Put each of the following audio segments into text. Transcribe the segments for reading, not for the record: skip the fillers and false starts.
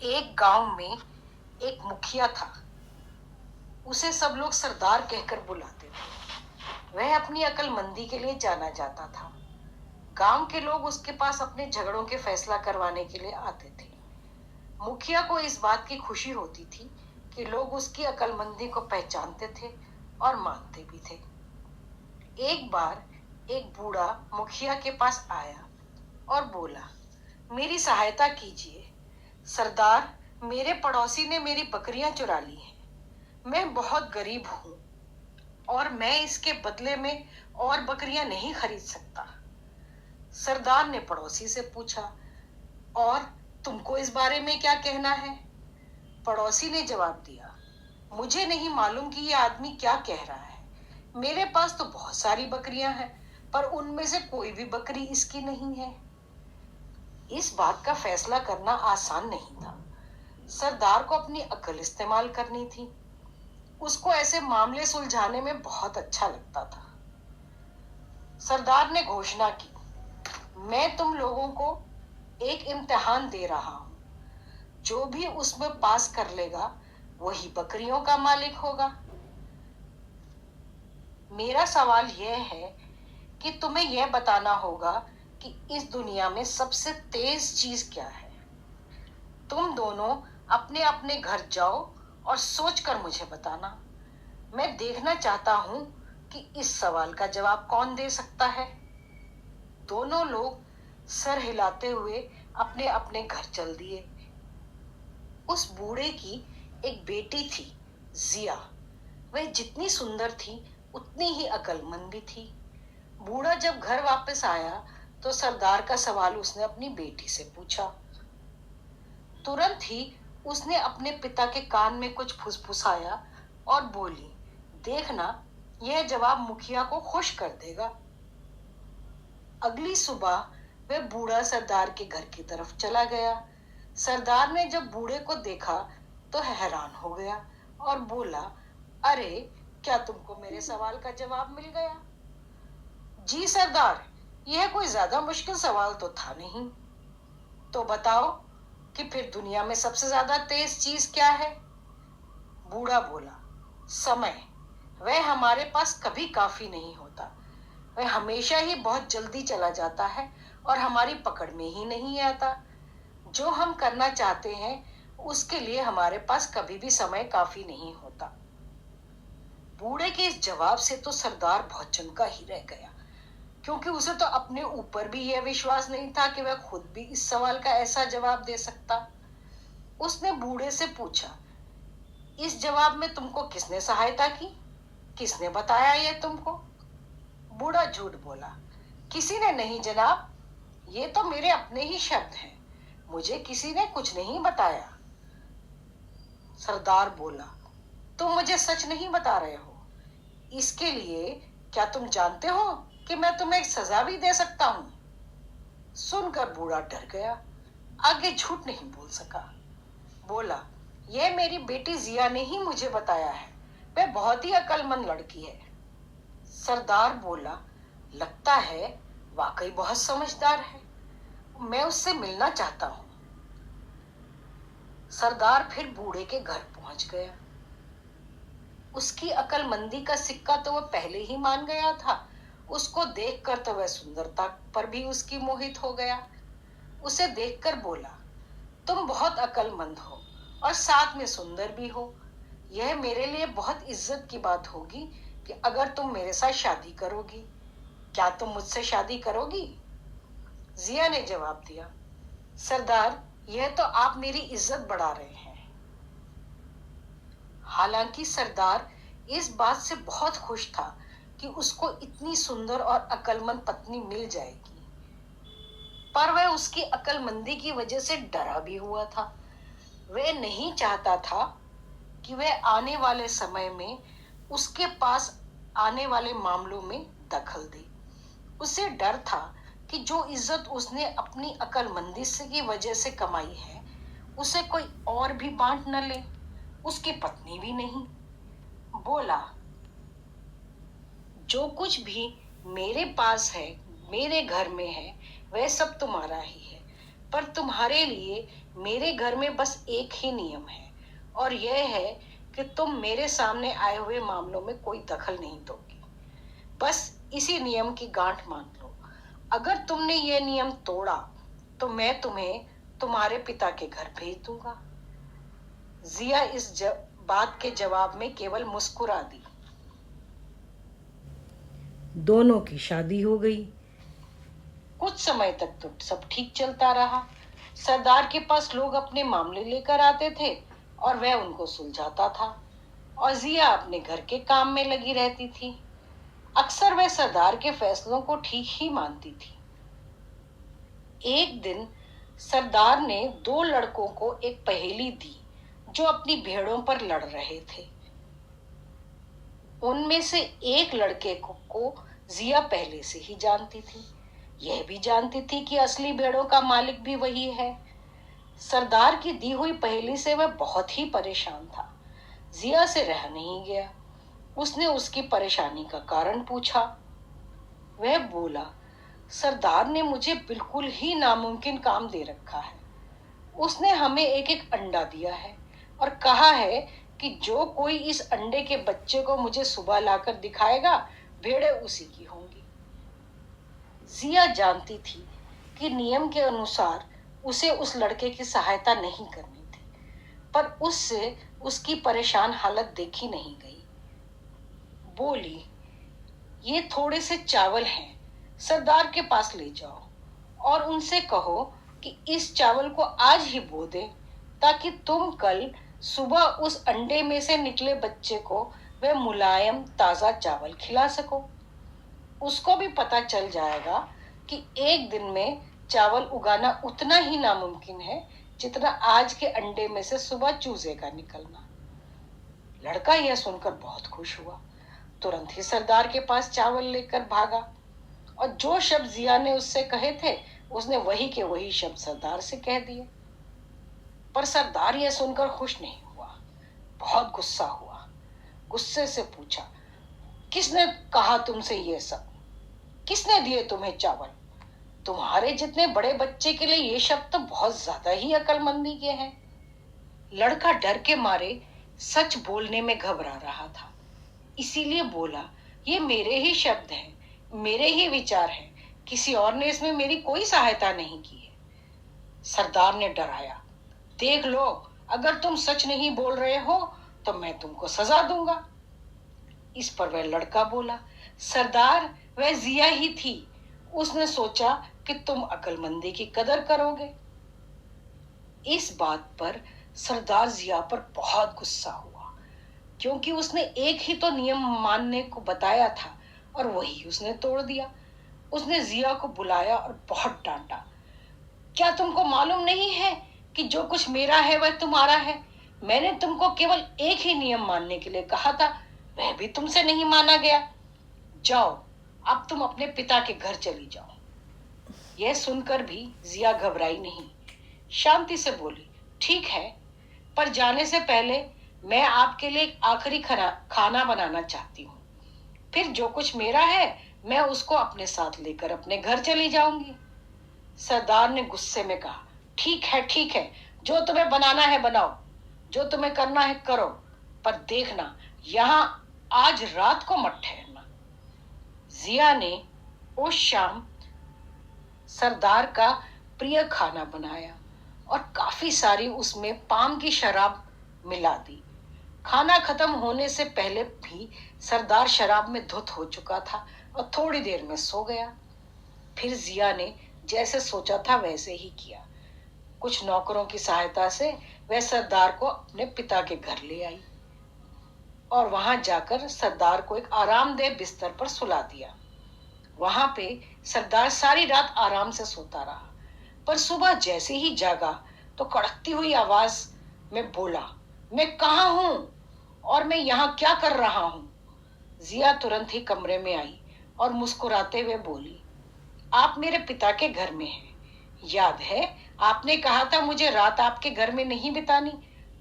एक गांव में एक मुखिया था। उसे सब लोग सरदार कहकर बुलाते थे। वह अपनी अक्लमंदी के लिए जाना जाता था। गांव के लोग उसके पास अपने झगड़ों के फैसला करवाने के लिए आते थे। मुखिया को इस बात की खुशी होती थी कि लोग उसकी अक्लमंदी को पहचानते थे और मानते भी थे। एक बार एक बूढ़ा मुखिया के पास आया और बोला, मेरी सहायता कीजिए सरदार, मेरे पड़ोसी ने मेरी बकरियां चुरा ली हैं। मैं बहुत गरीब हूं और मैं इसके बदले में और बकरियां नहीं खरीद सकता। सरदार ने पड़ोसी से पूछा, और तुमको इस बारे में क्या कहना है? पड़ोसी ने जवाब दिया, मुझे नहीं मालूम कि ये आदमी क्या कह रहा है। मेरे पास तो बहुत सारी बकरियां हैं, पर उनमें से कोई भी बकरी इसकी नहीं है। इस बात का फैसला करना आसान नहीं था। सरदार को अपनी अक्ल इस्तेमाल करनी थी। उसको ऐसे मामले सुलझाने में बहुत अच्छा लगता था। सरदार ने घोषणा की, मैं तुम लोगों को एक इम्तिहान दे रहा हूं। जो भी उसमें पास कर लेगा वही बकरियों का मालिक होगा। मेरा सवाल यह है कि तुम्हें यह बताना होगा कि इस दुनिया में सबसे तेज चीज क्या है। तुम दोनों अपने अपने घर जाओ और सोचकर मुझे बताना। मैं देखना चाहता हूं कि इस सवाल का जवाब कौन दे सकता है। दोनों लोग सर हिलाते हुए अपने अपने घर चल दिए। उस बूढ़े की एक बेटी थी, जिया। वह जितनी सुंदर थी उतनी ही अक्लमंद भी थी। बूढ़ा जब घर वापस आया तो सरदार का सवाल उसने अपनी बेटी से पूछा। तुरंत ही उसने अपने पिता के कान में कुछ फुसफुसाया और बोली, देखना, यह जवाब मुखिया को खुश कर देगा। अगली सुबह वह बूढ़ा सरदार के घर की तरफ चला गया। सरदार ने जब बूढ़े को देखा तो हैरान हो गया और बोला, अरे, क्या तुमको मेरे सवाल का जवाब मिल गया? जी सरदार, यह कोई ज्यादा मुश्किल सवाल तो था नहीं। तो बताओ कि फिर दुनिया में सबसे ज्यादा तेज चीज क्या है? बूढ़ा बोला, समय। वह हमारे पास कभी काफी नहीं होता। वह हमेशा ही बहुत जल्दी चला जाता है और हमारी पकड़ में ही नहीं आता। जो हम करना चाहते हैं उसके लिए हमारे पास कभी भी समय काफी नहीं होता। बूढ़े के इस जवाब से तो सरदार बहुत चौंका ही रह गया, क्योंकि उसे तो अपने ऊपर भी यह विश्वास नहीं था कि वह खुद भी इस सवाल का ऐसा जवाब दे सकता। उसने बूढ़े से पूछा, इस जवाब में तुमको किसने सहायता की? किसने बताया ये तुमको? बूढ़ा झूठ बोला, किसी ने नहीं जनाब, ये तो मेरे अपने ही शब्द हैं। मुझे किसी ने कुछ नहीं बताया। सरदार बोला, तुम मुझे सच नहीं बता रहे हो। इसके लिए क्या तुम जानते हो कि मैं तुम्हें एक सजा भी दे सकता हूं? सुनकर बूढ़ा डर गया, आगे झूठ नहीं बोल सका। बोला, यह मेरी बेटी जिया ने ही मुझे बताया है। वह बहुत ही अक्लमंद लड़की है। सरदार बोला, लगता है वाकई बहुत समझदार है। मैं उससे मिलना चाहता हूं। सरदार फिर बूढ़े के घर पहुंच गया। उसकी अक्लमंदी का सिक्का तो वह पहले ही मान गया था। उसको देखकर तो वह सुंदरता पर भी उसकी मोहित हो गया। उसे देखकर बोला, तुम बहुत अक्लमंद हो और साथ में सुंदर भी हो। यह मेरे लिए बहुत इज्जत की बात होगी कि अगर तुम मेरे साथ शादी करोगी। क्या तुम मुझसे शादी करोगी? जिया ने जवाब दिया, सरदार, यह तो आप मेरी इज्जत बढ़ा रहे हैं। हालांकि सरदार इस बात से बहुत खुश था कि उसको इतनी सुंदर और अक्लमंद पत्नी मिल जाएगी, पर वह उसकी अक्लमंदी की वजह से डरा भी हुआ था। वह नहीं चाहता था कि वह आने वाले समय में उसके पास आने वाले मामलों में दखल दे। उसे डर था कि जो इज्जत उसने अपनी अक्लमंदी से की वजह से कमाई है, उसे कोई और भी बांट न ले, उसकी पत्नी भी नहीं। बोला, जो कुछ भी मेरे पास है, मेरे घर में है, वह सब तुम्हारा ही है। पर तुम्हारे लिए मेरे घर में बस एक ही नियम है, और यह है कि तुम मेरे सामने आए हुए मामलों में कोई दखल नहीं दोगी। बस इसी नियम की गांठ मान लो। अगर तुमने ये नियम तोड़ा तो मैं तुम्हें तुम्हारे पिता के घर भेज दूंगा। जिया इस बात के जवाब में केवल मुस्कुरा दी। दोनों की शादी हो गई। कुछ समय तक तो सब ठीक चलता रहा। सरदार के पास लोग अपने मामले लेकर आते थे और वह उनको सुलझाता था, और जिया अपने घर के काम में लगी रहती थी। अक्सर वह सरदार के फैसलों को ठीक ही मानती थी। एक दिन सरदार ने दो लड़कों को एक पहेली दी जो अपनी भेड़ों पर लड़ रहे थे। उनमें से एक लड़के को जिया पहले से ही जानती थी। यह भी जानती थी कि असली भेड़ों का मालिक भी वही है। सरदार की दी हुई पहेली से वह बहुत ही परेशान था। जिया से रह नहीं गया। उसने उसकी परेशानी का कारण पूछा। वह बोला, सरदार ने मुझे बिल्कुल ही नामुमकिन काम दे रखा है। उसने हमें एक एक अंडा दिया है और कहा है कि जो कोई इस अंडे के बच्चे को मुझे सुबह लाकर दिखाएगा, भेड़ें उसी की होंगी। जिया जानती थी कि नियम के अनुसार उसे उस लड़के की सहायता नहीं करनी थी, पर उससे उसकी परेशान हालत देखी नहीं गई। बोली, ये थोड़े से चावल हैं, सरदार के पास ले जाओ और उनसे कहो कि इस चावल को आज ही बो दे, ताकि तुम कल सुबह उस अंडे में से निकले बच्चे को वह मुलायम ताजा चावल खिला सको। उसको भी पता चल जाएगा कि एक दिन में चावल उगाना उतना ही नामुमकिन है जितना आज के अंडे में से सुबह चूजे का निकलना। लड़का यह सुनकर बहुत खुश हुआ। तुरंत ही सरदार के पास चावल लेकर भागा, और जो शब्द जिया ने उससे कहे थे उसने वही के वही शब्द सरदार से कह दिए। पर सरदार यह सुनकर खुश नहीं हुआ, बहुत गुस्सा हुआ। गुस्से से पूछा, किसने कहा तुमसे ये सब? किसने दिए तुम्हें चावल? तुम्हारे जितने बड़े बच्चे के लिए ये शब्द तो बहुत ज्यादा ही अक्लमंदी के हैं। लड़का डर के मारे सच बोलने में घबरा रहा था, इसीलिए बोला, ये मेरे ही शब्द हैं, मेरे ही विचार हैं, किसी और ने इसमें मेरी कोई सहायता नहीं की है। सरदार ने डराया, देख लो, अगर तुम सच नहीं बोल रहे हो तो मैं तुमको सजा दूंगा। इस पर वह लड़का बोला, सरदार, वह जिया ही थी, उसने सोचा कि तुम अक्लमंदी की कदर करोगे। इस बात पर सरदार जिया पर बहुत गुस्सा हुआ, क्योंकि उसने एक ही तो नियम मानने को बताया था और वही उसने तोड़ दिया। उसने जिया को बुलाया और बहुत डांटा। क्या तुमको मालूम नहीं है कि जो कुछ मेरा है वह तुम्हारा है? मैंने तुमको केवल एक ही नियम मानने के लिए कहा था, वह भी तुमसे नहीं माना गया। जाओ, अब तुम अपने पिता के घर चली जाओ। यह सुनकर भी जिया घबराई नहीं, शांति से बोली, ठीक है, पर जाने से पहले मैं आपके लिए एक आखिरी खाना बनाना चाहती हूँ। फिर जो कुछ मेरा है मैं उसको अपने साथ लेकर अपने घर चली जाऊंगी। सरदार ने गुस्से में कहा, ठीक है ठीक है, जो तुम्हें बनाना है बनाओ, जो तुम्हें करना है करो, पर देखना यहाँ आज रात को मत ठहरना। जिया ने उस शाम सरदार का प्रिय खाना बनाया और काफी सारी उसमें पाम की शराब मिला दी। खाना खत्म होने से पहले भी सरदार शराब में धुत हो चुका था और थोड़ी देर में सो गया। फिर जिया ने जैसे सोचा था वैसे ही किया। कुछ नौकरों की सहायता से वह सरदार को अपने पिता के घर ले आई और वहां जाकर सरदार को एक आरामदेह बिस्तर पर सुला दिया। वहां पे सरदार सारी रात आराम से सोता रहा, पर सुबह जैसे ही जागा तो कड़कती हुई आवाज में बोला, मैं कहाँ हूं और मैं यहाँ क्या कर रहा हूं? जिया तुरंत ही कमरे में आई और मुस्कुराते हुए बोली, आप मेरे पिता के घर में हैं। याद है आपने कहा था मुझे रात आपके घर में नहीं बितानी,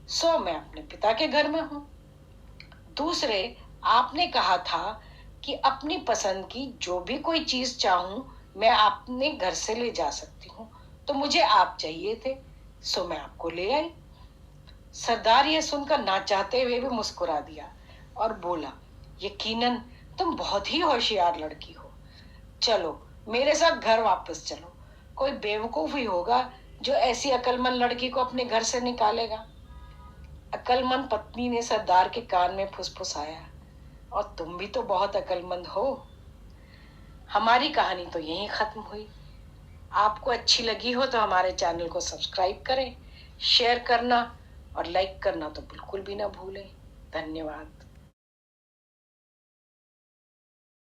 सो मैं अपने पिता के घर में हूँ। दूसरे, आपने कहा था कि अपनी पसंद की जो भी कोई चीज चाहूं मैं अपने घर से ले जा सकती हूँ, तो मुझे आप चाहिए थे, सो मैं आपको ले आई। सरदार ये सुनकर ना चाहते हुए भी मुस्कुरा दिया और बोला, यकीनन तुम बहुत ही होशियार लड़की हो। चलो मेरे साथ घर वापस चलो। कोई बेवकूफ ही होगा जो ऐसी अक्लमंद लड़की को अपने घर से निकालेगा। अक्लमंद पत्नी ने सरदार के कान में फुसफुसाया, और तुम भी तो बहुत अक्लमंद हो। हमारी कहानी तो यहीं खत्म हुई। आपको अच्छी लगी हो तो हमारे चैनल को सब्सक्राइब करें, शेयर करना और लाइक करना तो बिल्कुल भी ना भूलें। धन्यवाद।